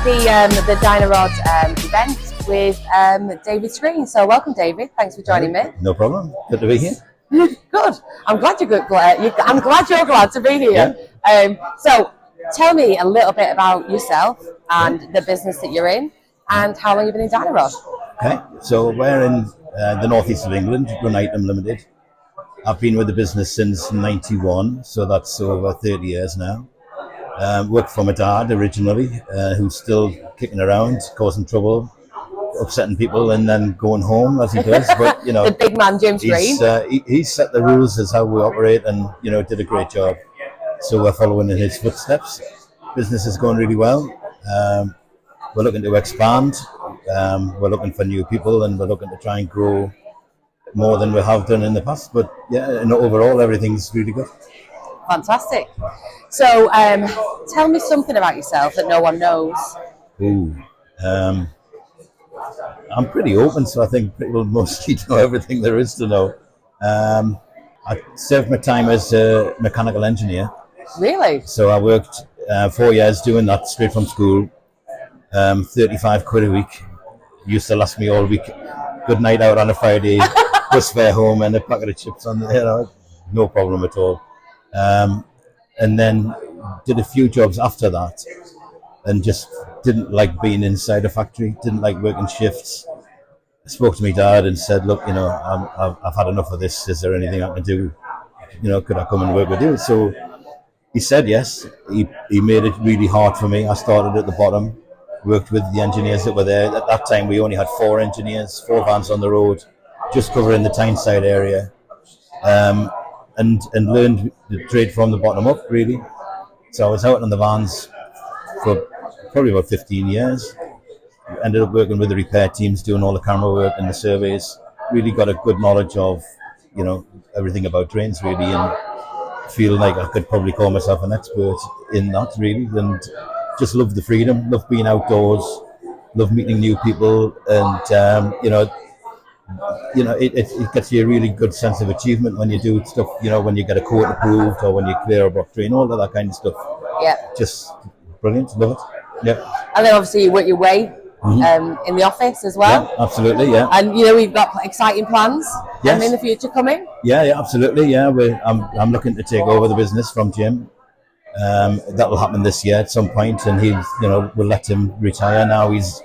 the Dyno-Rod event with David Screen. So welcome, David. Thanks for joining me. No problem. Good to be here. Good. I'm glad you're good. I'm glad you're glad to be here. Yeah. So tell me a little bit about yourself and the business that you're in, and how long you've been in Dyno-Rod. Okay. So we're in the northeast of England, Run Item Limited. I've been with the business since '91, so that's over 30 years now. Worked for my dad originally, who's still kicking around, causing trouble, upsetting people, and then going home as he does. But you know, the big man, Jim Screen. He's set the rules as how we operate, and you know, did a great job. So we're following in his footsteps. Business is going really well. We're looking to expand. We're looking for new people, and we're looking to try and grow more than we have done in the past. But yeah, and overall, everything's really good. Fantastic. So tell me something about yourself that no one knows. I'm pretty open, so I think people mostly know everything there is to know. I served my time as a mechanical engineer. Really? So I worked 4 years doing that straight from school. 35 quid a week. Used to last me all week. Good night out on a Friday, bus fare home, and a packet of chips on there. You know, no problem at all. And then did a few jobs after that, and just didn't like being inside a factory, didn't like working shifts. I spoke to my dad and said, look, you know, I've had enough of this. Is there anything I can do? You know, could I come and work with you? So he said yes. He made it really hard for me. I started at the bottom, worked with the engineers that were there. At that time, we only had 4 engineers, 4 vans on the road, just covering the Tyneside area. And learned the trade from the bottom up, really. So I was out on the vans for probably about 15 years. Ended up working with the repair teams, doing all the camera work and the surveys. Really got a good knowledge of, you know, everything about drains, really, and feel like I could probably call myself an expert in that, really. And just love the freedom, love being outdoors, love meeting new people, and it gets you a really good sense of achievement when you do stuff, you know, when you get a court approved or when you clear a block drain, all of that kind of stuff. Yeah. Just brilliant, love it. Yeah. And then obviously you work your way in the office as well. Yeah, absolutely, yeah. And you know, we've got exciting plans in the future coming. Yeah, absolutely, yeah. I'm looking to take over the business from Jim. That will happen this year at some point, and we'll let him retire now. He's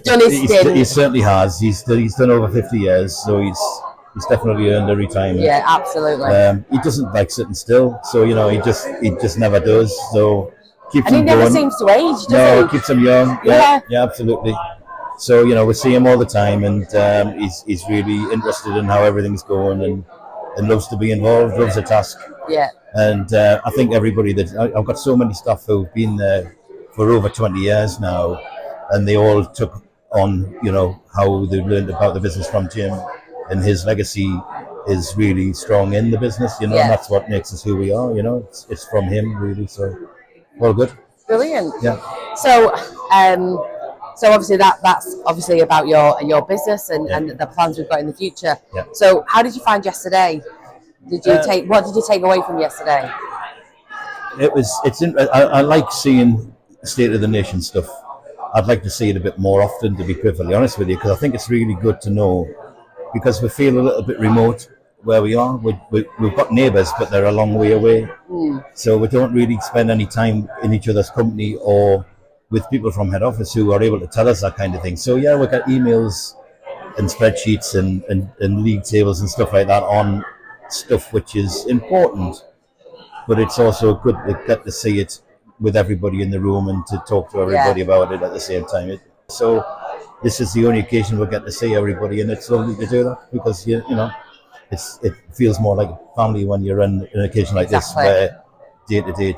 done his stint. He certainly has. He's done over 50 years, so he's definitely earned a retirement. Yeah, absolutely. He doesn't like sitting still, so you know he just never does. So keeps him going. And he never seems to age, does he? No, it keeps him young. Yeah, absolutely. So you know we see him all the time, and he's really interested in how everything's going, and loves to be involved, loves a task. Yeah. And I think everybody I've got so many staff who've been there for over 20 years now. And they all took on, you know, how they learned about the business from Jim, and his legacy is really strong in the business, you know, and that's what makes us who we are, you know. It's from him, really. So, all good. Brilliant. Yeah. So, obviously that's obviously about your business and the plans we've got in the future. Yeah. So, how did you find yesterday? What did you take away from yesterday? I like seeing State of the Nation stuff. I'd like to see it a bit more often, to be perfectly honest with you, because I think it's really good to know, because we feel a little bit remote where we are. We've got neighbours, but they're a long way away. So we don't really spend any time in each other's company or with people from head office who are able to tell us that kind of thing. So yeah, we get emails and spreadsheets and league tables and stuff like that on stuff which is important, but it's also good to get to see it with everybody in the room and to talk to everybody about it at the same time. So this is the only occasion we'll get to see everybody, and it's lovely to do that, because you know it feels more like family when you're on an occasion like this, where day to day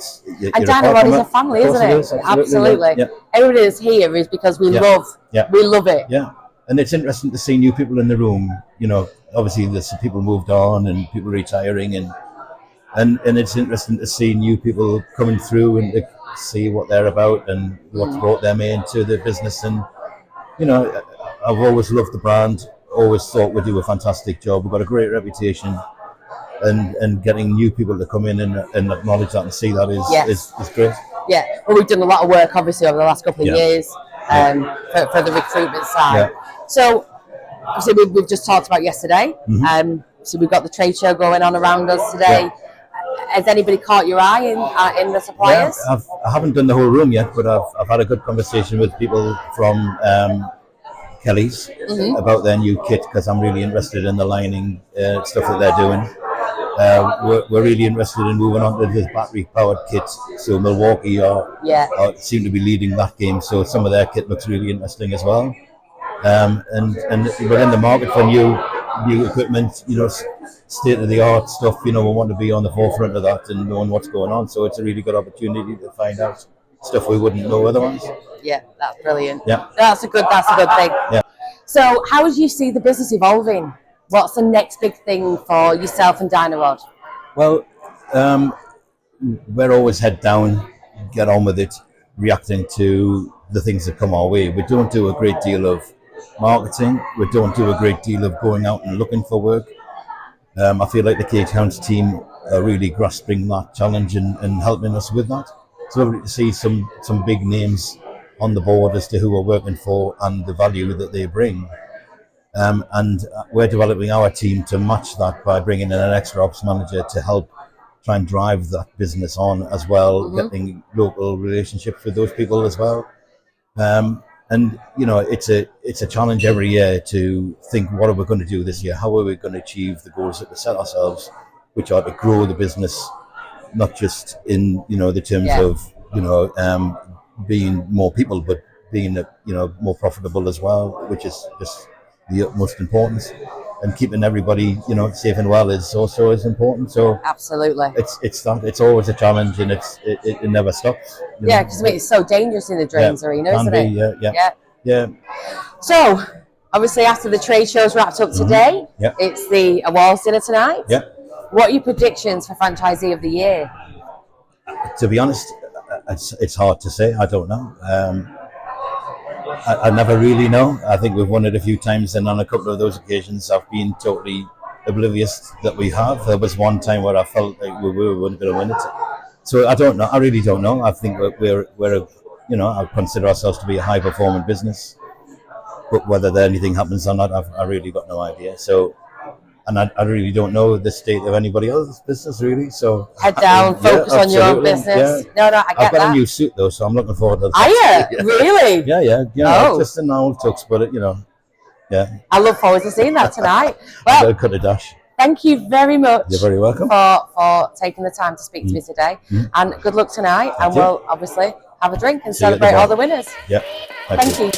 and Dyno-Rod is a family, isn't it? Absolutely. Yeah. Everybody that's here is because we love it. Yeah, and it's interesting to see new people in the room. You know, obviously there's people moved on and people retiring, and it's interesting to see new people coming through and to see what they're about and what brought them into the business. And you know, I've always loved the brand, always thought we do a fantastic job. We've got a great reputation, and getting new people to come in and acknowledge that and see that is great. Yeah, well, we've done a lot of work, obviously, over the last couple of years for the recruitment side. So, obviously, we've just talked about yesterday. So we've got the trade show going on around us today. Has anybody caught your eye in the suppliers? Yeah, I haven't done the whole room yet, but I've had a good conversation with people from Kelly's about their new kit, because I'm really interested in the lining stuff that they're doing. We're really interested in moving on to this battery-powered kit. So Milwaukee seem to be leading that game. So some of their kit looks really interesting as well. And we're in the market for new equipment, state-of-the-art stuff. We want to be on the forefront of that and knowing what's going on. So it's a really good opportunity to find out stuff we wouldn't know otherwise. Yeah, that's brilliant. Yeah, that's a good thing. Yeah. So, how would you see the business evolving? What's the next big thing for yourself and Dyno-Rod? Well, we're always head down, get on with it, reacting to the things that come our way. We don't do a great deal of marketing. We don't do a great deal of going out and looking for work. I feel like the key accounts team are really grasping that challenge and helping us with that. So lovely to see some big names on the board as to who we're working for and the value that they bring. And we're developing our team to match that by bringing in an extra ops manager to help try and drive that business on as well, getting local relationships with those people as well. And it's a challenge every year to think, what are we going to do this year? How are we going to achieve the goals that we set ourselves, which are to grow the business, not just in the terms of being more people, but being more profitable as well, which is just the utmost importance. And keeping everybody safe and well is also as important. So absolutely, it's always a challenge, and it never stops. Yeah, because it's so dangerous in the drains arena, isn't it? Yeah. So obviously, after the trade show's wrapped up today, it's the awards dinner tonight. Yeah. What are your predictions for franchisee of the year? To be honest, it's hard to say. I don't know. I never really know. I think we've won it a few times, and on a couple of those occasions, I've been totally oblivious that we have. There was one time where I felt like we weren't going to win it. So I don't know. I really don't know. I think we're I consider ourselves to be a high-performing business, but whether anything happens or not, I've really got no idea. So, and I really don't know the state of anybody else's business, really. So head down, focus on your own business. Yeah. No, I get that. I've got a new suit though, so I'm looking forward to that. Are you? Really? Yeah. Just an old tux, but yeah. I look forward to seeing that tonight. Well, cut a dash. Thank you very much. You're very welcome for taking the time to speak to me today, and good luck tonight. We'll obviously have a drink and celebrate all the winners. Yeah. Thank you.